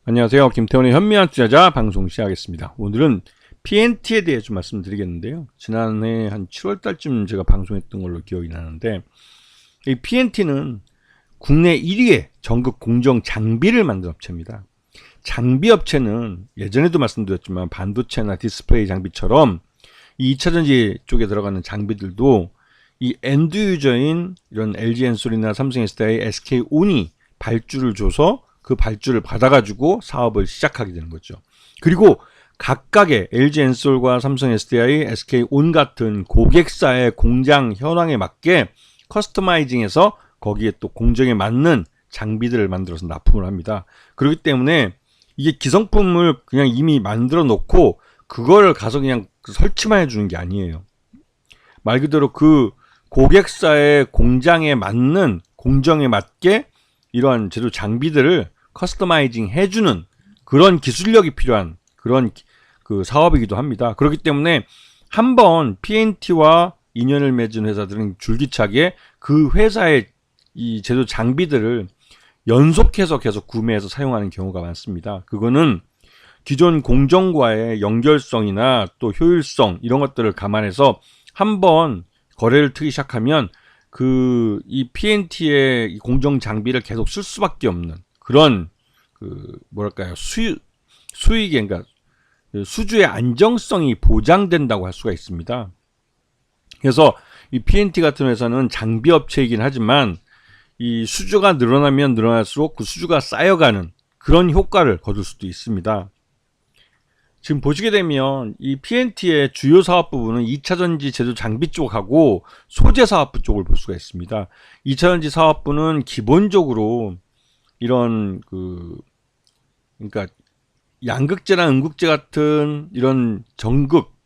안녕하세요. 김태원의 현미한 투자자 방송 시작하겠습니다. 오늘은 PNT에 대해 좀 말씀드리겠는데요. 지난해 한 7월 달쯤 제가 방송했던 걸로 기억이 나는데, 이 PNT는 국내 1위의 전극 공정 장비를 만든 업체입니다. 장비 업체는 예전에도 말씀드렸지만 반도체나 디스플레이 장비처럼 이 2차전지 쪽에 들어가는 장비들도 이 엔드 유저인 이런 LG 엔솔이나 삼성 SDI, SK온이 발주를 줘서 그 발주를 받아가지고 사업을 시작하게 되는 거죠. 그리고 각각의 LG 엔솔과 삼성 SDI, SK온 같은 고객사의 공장 현황에 맞게 커스터마이징해서 거기에 또 공정에 맞는 장비들을 만들어서 납품을 합니다. 그렇기 때문에 이게 기성품을 그냥 이미 만들어 놓고 그걸 가서 그냥 설치만 해주는 게 아니에요. 말 그대로 그 고객사의 공장에 맞는 공정에 맞게 이러한 제조 장비들을 커스터마이징 해주는 그런 기술력이 필요한 그런 그 사업이기도 합니다. 그렇기 때문에 한번 PNT와 인연을 맺은 회사들은 줄기차게 그 회사의 이 제조 장비들을 연속해서 계속 구매해서 사용하는 경우가 많습니다. 그거는 기존 공정과의 연결성이나 또 효율성 이런 것들을 감안해서 한번 거래를 트기 시작하면 이 PNT의 이 공정 장비를 계속 쓸 수밖에 없는 그런 뭐랄까요 수익이 그러니까 수주의 안정성이 보장된다고 할 수가 있습니다. 그래서 이 PNT 같은 회사는 장비 업체이긴 하지만 이 수주가 늘어나면 늘어날수록 그 수주가 쌓여가는 그런 효과를 거둘 수도 있습니다. 지금 보시게 되면 이 PNT의 주요 사업 부분은 2차전지 제조 장비 쪽하고 소재 사업부 쪽을 볼 수가 있습니다. 2차전지 사업부는 기본적으로 이런 그러니까 양극재나 음극재 같은 이런 전극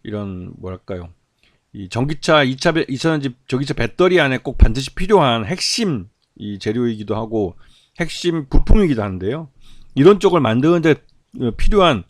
이런 뭐랄까요 이 전기차 2차전지 전기차 배터리 안에 꼭 반드시 필요한 핵심 이 재료이기도 하고 핵심 부품이기도 한데요. 이런 쪽을 만드는데 필요한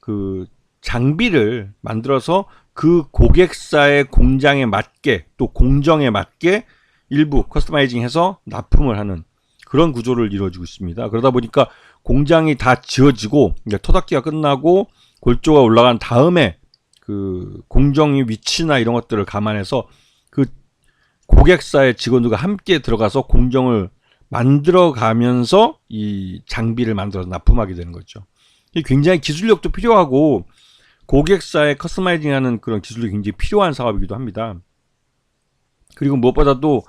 그 장비를 만들어서 그 고객사의 공장에 맞게 또 공정에 맞게 일부 커스터마이징해서 납품을 하는 그런 구조를 이루어지고 있습니다. 그러다 보니까 공장이 다 지어지고 토닥기가 끝나고 골조가 올라간 다음에 그 공정의 위치나 이런 것들을 감안해서 그 고객사의 직원들과 함께 들어가서 공정을 만들어 가면서 이 장비를 만들어서 납품하게 되는 거죠. 굉장히 기술력도 필요하고 고객사의 커스터마이징하는 그런 기술력이 굉장히 필요한 사업이기도 합니다. 그리고 무엇보다도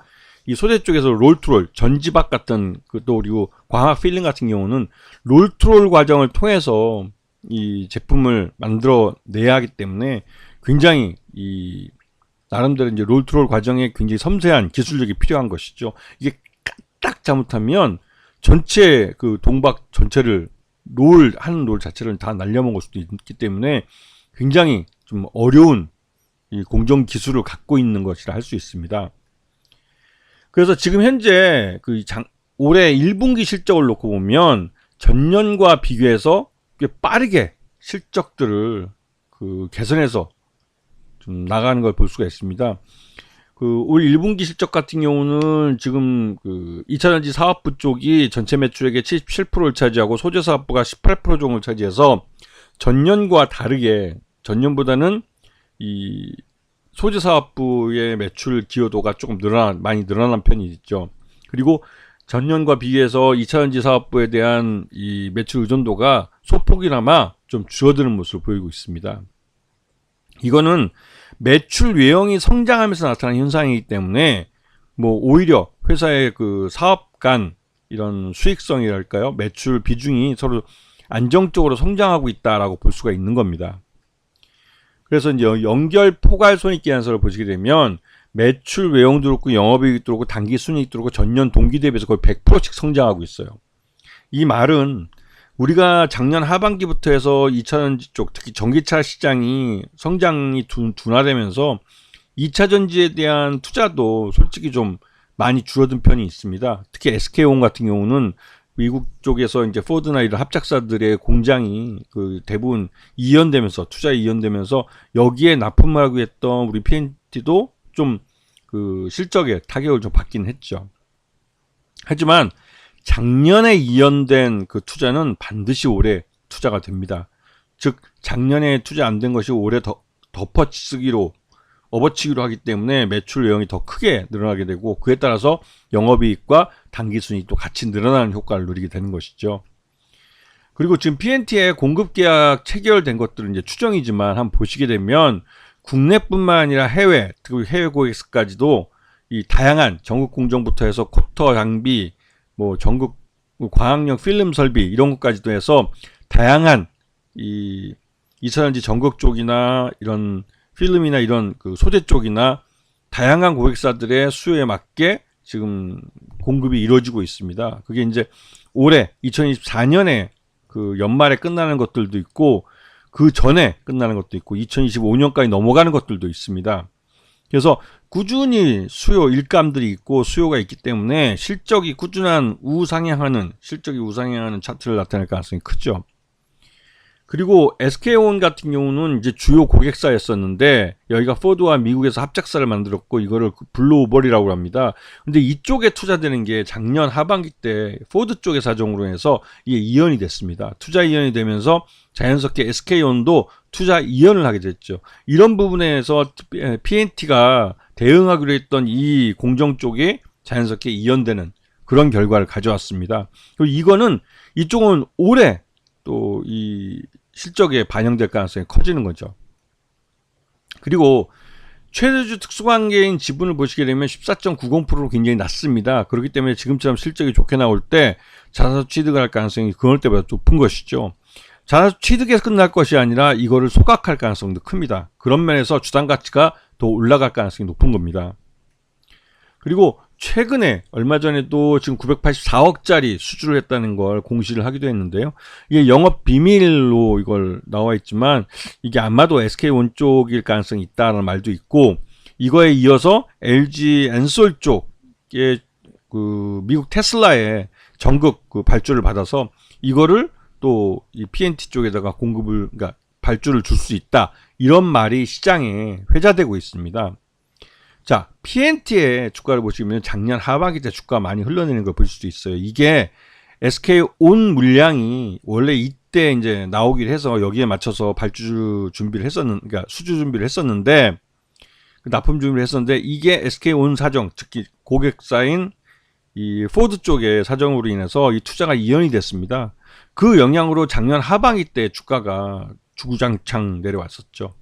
이 소재 쪽에서 롤투롤, 전지박 같은 또 그리고 광학 필링 같은 경우는 롤투롤 과정을 통해서 이 제품을 만들어 내야 하기 때문에 굉장히 이 나름대로 이제 롤투롤 과정에 굉장히 섬세한 기술력이 필요한 것이죠. 이게 딱 잘못하면 전체 그 동박 전체를 하는 롤 자체를 다 날려먹을 수도 있기 때문에 굉장히 좀 어려운 이 공정 기술을 갖고 있는 것이라 할 수 있습니다. 그래서 지금 현재 올해 1분기 실적을 놓고 보면 전년과 비교해서 꽤 빠르게 실적들을 개선해서 좀 나가는 걸 볼 수가 있습니다. 올 1분기 실적 같은 경우는 지금 2차전지 사업부 쪽이 전체 매출액의 77%를 차지하고 소재 사업부가 18% 정도를 차지해서 전년과 다르게 전년보다는 이 소재 사업부의 매출 기여도가 조금 많이 늘어난 편이 있죠. 그리고 전년과 비교해서 2차전지 사업부에 대한 이 매출 의존도가 소폭이나마 좀 줄어드는 모습을 보이고 있습니다. 이거는 매출 외형이 성장하면서 나타나는 현상이기 때문에 오히려 회사의 그 사업 간 이런 수익성이랄까요? 매출 비중이 서로 안정적으로 성장하고 있다라고 볼 수가 있는 겁니다. 그래서 이제 연결 포괄 손익계산서를 보시게 되면 매출 외형도 그렇고 영업이익도 그렇고 단기 순이익도 그렇고 전년 동기 대비해서 거의 100%씩 성장하고 있어요. 이 말은 우리가 작년 하반기부터 해서 2차전지 쪽 특히 전기차 시장이 성장이 둔화되면서 2차전지에 대한 투자도 솔직히 좀 많이 줄어든 편이 있습니다. 특히 SK온 같은 경우는 미국 쪽에서 이제 포드나 이런 합작사들의 공장이 대부분 투자에 이연되면서 여기에 납품을 하고 했던 우리 PNT도 좀 실적에 타격을 좀 받긴 했죠. 하지만 작년에 이연된 그 투자는 반드시 올해 투자가 됩니다. 즉 작년에 투자 안 된 것이 올해 덮어쓰기로 업어치기로 하기 때문에 매출 내용이 더 크게 늘어나게 되고 그에 따라서 영업이익과 당기순이익도 같이 늘어나는 효과를 누리게 되는 것이죠. 그리고 지금 PNT의 공급계약 체결된 것들은 이제 추정이지만 한번 보시게 되면 국내뿐만 아니라 해외, 그리고 해외 고객사까지도 이 다양한 전국 공정부터 해서 쿼터 장비, 뭐 전국 광학력 필름 설비 이런 것까지도 해서 다양한 이 2차전지 전극 쪽이나 이런 필름이나 이런 그 소재 쪽이나 다양한 고객사들의 수요에 맞게 지금 공급이 이루어지고 있습니다. 그게 이제 올해 2024년에 그 연말에 끝나는 것들도 있고 그 전에 끝나는 것도 있고 2025년까지 넘어가는 것들도 있습니다. 그래서 꾸준히 수요 일감들이 있고 수요가 있기 때문에 실적이 우상향하는 차트를 나타낼 가능성이 크죠. 그리고 SK온 같은 경우는 이제 주요 고객사였었는데 여기가 포드와 미국에서 합작사를 만들었고 이거를 블루오벌이라고 합니다. 근데 이쪽에 투자되는 게 작년 하반기 때 포드 쪽의 사정으로 해서 이게 이연이 됐습니다. 투자 이연이 되면서 자연스럽게 SK온도 투자 이연을 하게 됐죠. 이런 부분에서 PNT가 대응하기로 했던 이 공정 쪽에 자연스럽게 이연되는 그런 결과를 가져왔습니다. 그리고 이쪽은 올해 또 이 실적에 반영될 가능성이 커지는 거죠. 그리고 최대주 특수관계인 지분을 보시게 되면 14.90%로 굉장히 낮습니다. 그렇기 때문에 지금처럼 실적이 좋게 나올 때 자사주 취득을 할 가능성이 그럴 때보다 높은 것이죠. 자사주 취득에서 끝날 것이 아니라 이거를 소각할 가능성도 큽니다. 그런 면에서 주당 가치가 더 올라갈 가능성이 높은 겁니다. 그리고 최근에 얼마 전에도 지금 984억짜리 수주를 했다는 걸 공시를 하기도 했는데요. 이게 영업 비밀로 이걸 나와 있지만 이게 아마도 SK온 쪽일 가능성이 있다는 말도 있고 이거에 이어서 LG 엔솔 쪽에 그 미국 테슬라의 전극 그 발주를 받아서 이거를 또 이 PNT 쪽에다가 그러니까 발주를 줄 수 있다. 이런 말이 시장에 회자되고 있습니다. 자, PNT의 주가를 보시면 작년 하반기 때 주가 많이 흘러내리는 걸 보실 수 있어요. 이게 SK온 물량이 원래 이때 이제 나오기로 해서 여기에 맞춰서 발주 준비를 그러니까 수주 준비를 했었는데, 납품 준비를 했었는데, 이게 SK온 사정, 특히 고객사인 이 포드 쪽의 사정으로 인해서 이 투자가 이연이 됐습니다. 그 영향으로 작년 하반기 때 주가가 주구장창 내려왔었죠.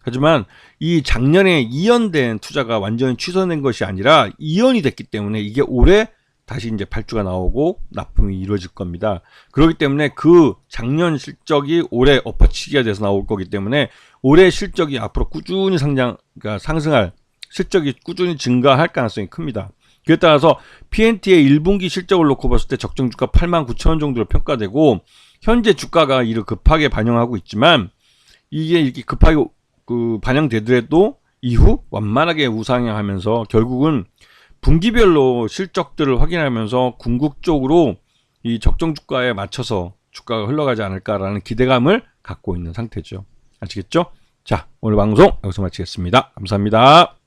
하지만 이 작년에 이연된 투자가 완전히 취소된 것이 아니라 이연이 됐기 때문에 이게 올해 다시 이제 발주가 나오고 납품이 이루어질 겁니다. 그렇기 때문에 그 작년 실적이 올해 엎어치기가 돼서 나올 거기 때문에 올해 실적이 앞으로 꾸준히 그러니까 상승할 실적이 꾸준히 증가할 가능성이 큽니다. 그에 따라서 PNT의 1분기 실적을 놓고 봤을 때 적정 주가 89,000원 정도로 평가되고 현재 주가가 이를 급하게 반영하고 있지만 이게 이렇게 급하게 반영되더라도 이후 완만하게 우상향하면서 결국은 분기별로 실적들을 확인하면서 궁극적으로 이 적정 주가에 맞춰서 주가가 흘러가지 않을까라는 기대감을 갖고 있는 상태죠. 아시겠죠? 자, 오늘 방송 여기서 마치겠습니다. 감사합니다.